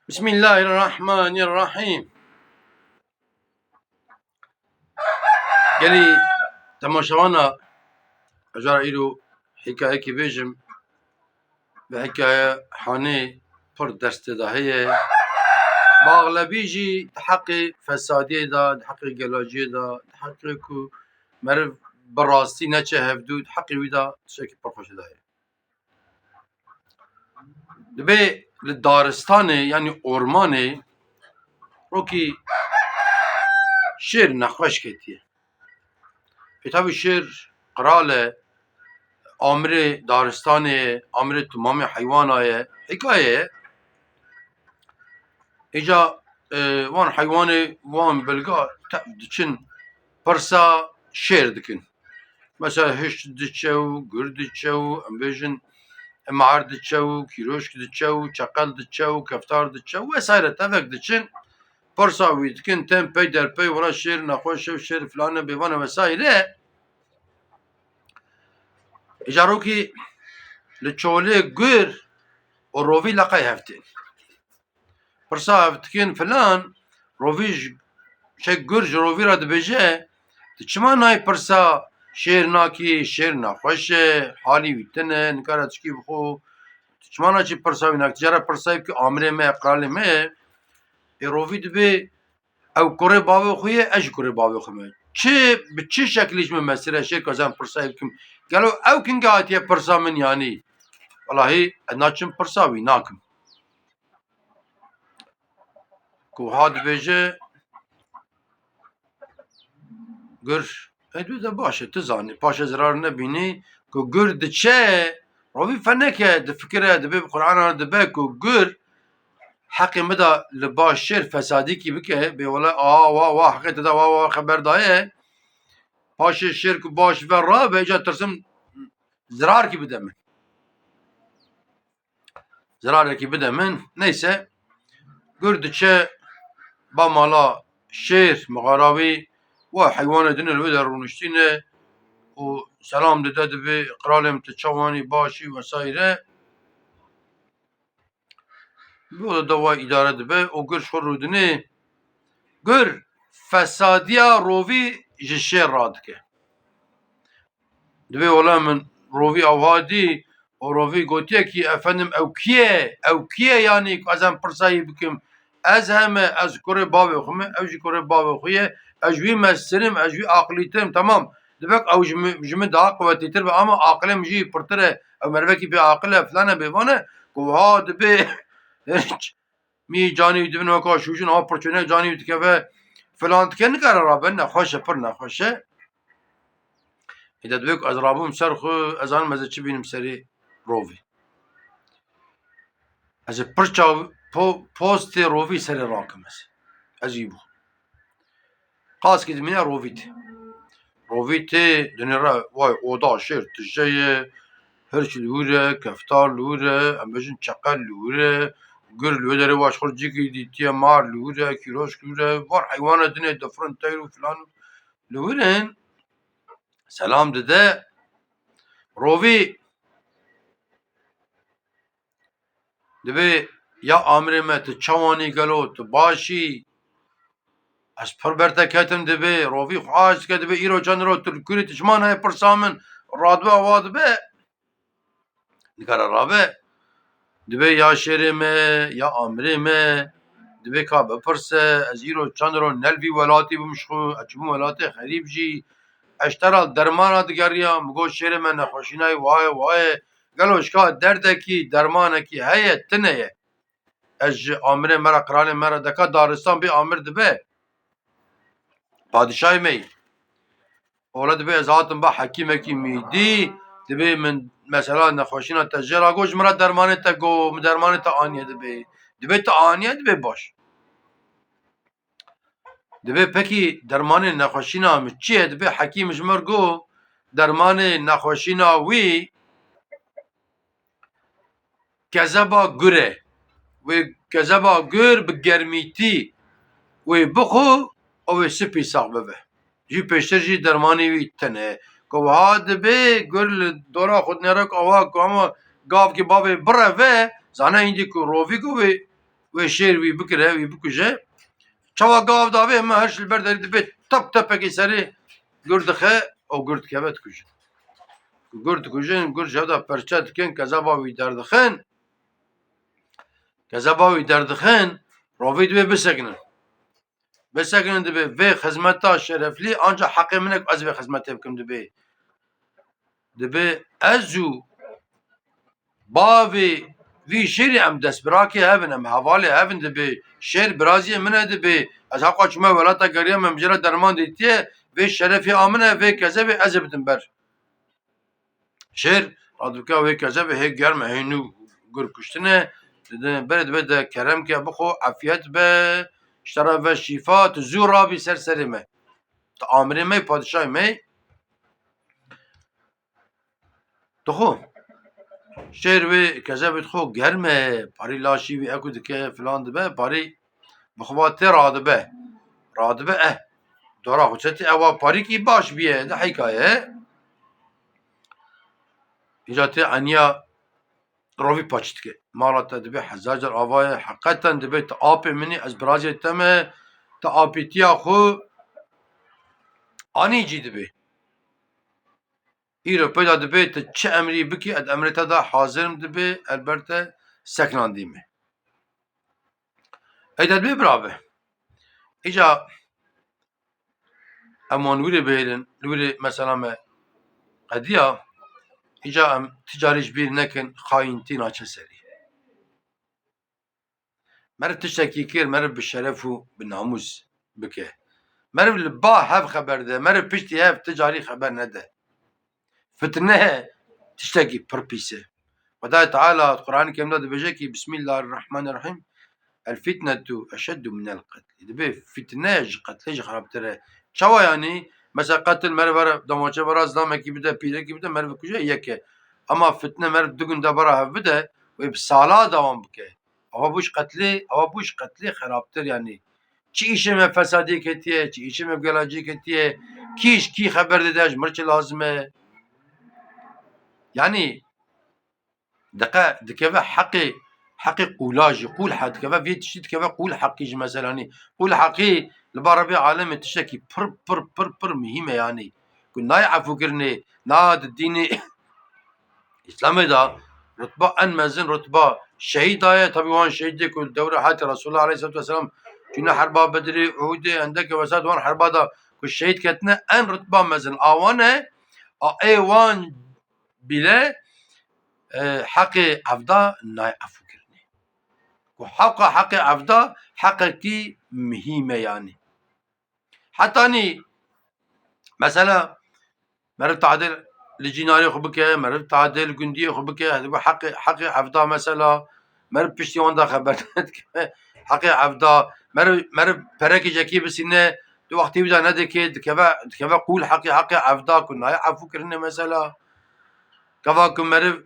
بسم الله الرحمن الرحیم. گلی تماشاوانا اجار ایرو حکایه کی بیجم به حکایه حانه پر دست داهیه باغلبی جی حق فسادی دا حق گلاجی دا حق کو مرو براستی نچه هفدود حقی ویدا شکی پر خوش داهیه دبی لدارستانه یعنی اورمانه رو کی شیر نخوش کتیه کتاب شیر قراله آمر دارستانه آمر تمام حیوانای حکایه ایجا وان حیوان وان بلگا دچن پرسا شیر دکن مثلا هشت دچو گرد دچو امبیجن معر دچو کیروشک دچو چقل دچو کفتار دچو وسایره تفک دچن پرسا ویدکن تم پی در پی ولا شیر نخوش و شیر فلانه بیوانه وسایره ایجا رو کی لچوله گر و روی لقای هفتین پرسا هفتکن فلان رویج شک گرج روی را دبیجه چما نای پرسا شیر ناکی شیر نخوشه حالی ویتنه نکاره تشکی بخو چما نا چی پرسا وی ناک تجاره پرسایی که آمره مه اقرال مه روی دبی او کره باوی خویه اج کره باوی خویه چه به چه شکلیش من مسیره شیر کازم پرسایی بکم گلو او کنگه آتیه پرسا من یعنی والله ناچم پرسا وی ناکم کو هاد بیجه گر ادو ده باشه تزانی پاش زرار نبینی که گر دچه روی فنکه ده فکره ده به قرآن ده به که گر حقی مدا لباش شیر فسادی کی بکه به ولا واه حقیقت ده واه خبر دایه پاش شیر که باش و را به جا ترسم زرار کی بده من زرار کی بده من neyse گر دچه با مالا شیر مغاراوی و حیوان دین الوی رونشتینه و سلام داده به قرالم تچوانی باشی وسایره bu dava idare dibe o gur şorudini gur fesadiya rovi ji şer radike dibe ola min rovi avhadi o rovi gotiye ki efendim ew kiye yani azem pirsayî bikim ez heme ez kure bavê xwe me ew jî kure bavê xwe ye ez wî mezsirim ez wî aqlîtim tamam dibek ew ji min daha quvvetîtir be ama aqlim jî pirtir e ew mervekî bê aqil e filan e bêvan e ku ha dibe می جانی دبن وکا شوشن ها پرچونه جانی که و فلان که نکاره رابن نخوشه پر نخوشه ایده دوک از رابم سر خو از آن مزه چی بینم سری روی از پرچا پوست روی سری راکم از ایبو خاص که دمینه روی تی دنیا را وای اودا شیر تجیه هرچی لوره کفتار لوره امبجن چقل لوره گر لودره واش خورجی کی دیتیه مار لوره کیروش لوره var hayvanat dine dafran tayru falan لورن سلام دده روی دبی یا امر مت چوانی گلو تو باشی از پربرت کتم دبی روی خواست که دبی ایرو چند رو ترکوری تشمان های پرسامن رادبه آواد به نکاره رابه دبی یا شیرمه یا امرمه دبی که بپرسه از ایرو چند رو نلوی ولاتی بمشخو اچبو ولاتی خریب جی اشترال درمانه دگریا مگو شیرمه نخوشینای وای گلوش که درده کی درمانه کی هیه تنه از امر مرا قرال مرا دکا دارستان بی امر دبی پادشاهی می اولا دبی از هاتم با حکیمه کی میدی دبی من مثلا نخوشینا تجرا گوش مرا درمانه تا گو درمانه تا آنیه دبی تا آنیه دبی باش دبی پکی درمانه نخوشینا چیه دبی حکیمش مرگو درمانه نخوشینا وی کذبا گره و کذبا گر به گرمیتی و بخو او سپی ساق ببه جی پیشتر جی درمانی وی تنه که ها دبی گر دورا خود نرک آوا که اما گاف که باوی بره و زانه ایندی که روی که ve şer vi bikire vi bikuje çava gav da ve her şey berderi dibe tap tepeki seri gurdıxe o gurd kevet kuje gurd kujin gurd jevda perçe dikin kezaba vi derdixin kezaba vi derdixin rovi dibe bisekinin bisekinin dibe ve hizmeta şerefli ancak hakiminek az ve hizmet yapkim dibe ezu باوی وی شیری ام دست براکی هفن ام حوالی هفن دی بی شیر برازی منه دی بی از حقا چما ولاتا گریم مجرا درمان دیتیه وی شرفی آمنه وی کزه وی ازبتن بر شیر رادوکا وی کزه وی هی گرم هینو گر کشتنه برد بده کرم که بخو عفیت به اشترا و شیفات زورا بی سرسری می تا آمری می پادشای می تو شعر وی کذبت خو گرمه پاری لاشی وی اکو دکه فلان دبه پاری بخواته رادبه دورا خوچتی اوا پاری کی باش بیه ده حکایه ایجاتی انیا روی پاچت که مالا دبه حزاجر آوای حقیقتا دبه تا آپ منی از برازی تمه تا آپیتیا خو آنی جی دبه ایرو پیدا دبه تا چه امری بکی اد امرتا دا حاضرم دبه البرته سکنان دیمه ایده دبه برابه ایجا امان ویری بهیلن ویری مثلا ما قدیا ایجا ام تجاریش بیر نکن خاینتی ناچه سری مرد تشتکی کر مرد بشرف و بناموز بکه مرد لبا هف خبر ده مرد پشتی هف تجاری خبر نده فتنه تشتکی پر پیسه خدای تعالی القرآن كريم ده بيجي كي بسم الله الرحمن الرحيم الفتنة أشد من القتل دبي فتنة قتل خراب ترى شو يعني مثلا قتل مرة دموچه برا زلمه کی بده پیره کی بده مرد کجا یکه اما فتنه مرد دوگن دبره هف بده و بسالا دوام بکه اوا بوش قتلی خرابتر yani چی işime fesadi ketiye çi işime gelacı ketiye ki haber dedej mırç lazıme yani دكفا حقي قولاجي قول حد كفا في تشتي كفا قول حقي مثلا يعني قول حقي البربي عالم تشتكي بر مهمه يعني كنا يعرفوا كرني ناد الديني اسلامي دا رتبه ان مزن رتبه شهيد آية طبعا وان شهيد كل دوره حياة رسول الله عليه الصلاه والسلام كنا حربا بدري عهود عندك وساد وان حربا دا كل شهيد كتنا ان رتبه مزن اوانه اي وان بلا حق عفدا ناي عفو كرني وحق عفدا حق كي مهمة يعني حتى اني مثلا مرت تعدل لجيناري خبكه مرت تعدل جندي خبكه هذا حق عفدا مثلا مرت بشتي وندا خبرت حق عفدا مرت بركي جاكي بسنه دو وقتي بدا ندكي كفا قول حق عفدا كنا عفو كرني مثلا كفا مرت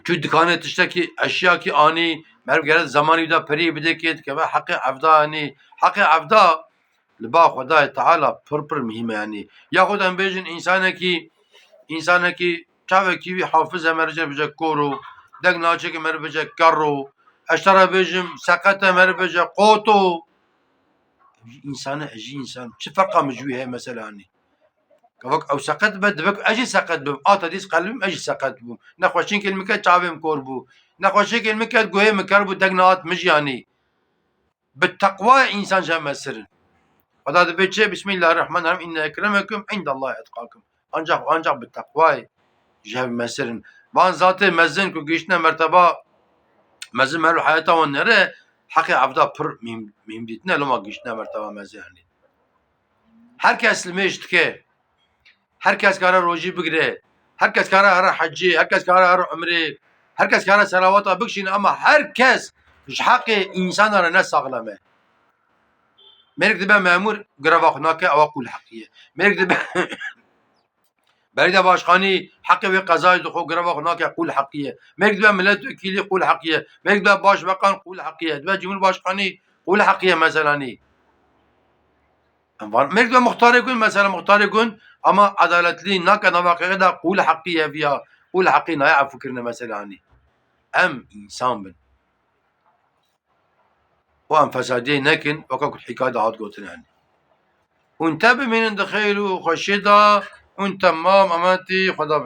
چون دکانه تشتکی اشیا کی آنی مرد گرد زمانی دا پری بده کید که حق عفدا آنی حق عفدا لبا خدای تعالی پر مهمه yani یا خود هم بیجن انسانه کی چاوه کی حافظ مرجع بجا کورو دگ ناچه که مرد بجا کرو اشترا بیجم سقط مرد بجا قوتو انسانه اجی انسان چه فرقه مجویه مثلا yani كفك او سقط بدبك اجي سقط بم ديس قلبم اجي سقط بم نخوشين كلمه تعبم كوربو نخوشين كلمه جوه مكربو دغنات مجياني بالتقوى انسان جمع سر فدا بيتشي بسم الله الرحمن الرحيم ان اكرمكم عند الله اتقاكم ancak بالتقوى جمع سر وان ذات مزن كو گيشنا مرتبه مزن مر حياته ونره حق عبدا پر مهم ديتنا لما گيشنا مرتبه مزن يعني herkes لمشت که herkes kara roji bigre, herkes kara ara hacci, herkes kara ara umre, herkes kara salavata bikşin ama herkes hakkı insanlara ne sağlama. Merik dibe memur grava xunake ava kul haqqiye. Merik dibe belediye başkanı hakkı ve kazayı duxu grava xunake kul haqqiye. Merik dibe milletvekili kul haqqiye. Merik dibe başbakan kul haqqiye. Dibe cumhurbaşkanı kul haqqiye mesela ni. Merik dibe muhtarı kun mesela muhtarı kun ama adaletli nakana vakıda kul hakkıya fiya kul hakkı naya fikirne mesela hani em insan bin وأم فسادي نكن وكاكو الحكاية هاد قوتن يعني وانتبه من دخيلو خشيدا وانت مام أمانتي خدا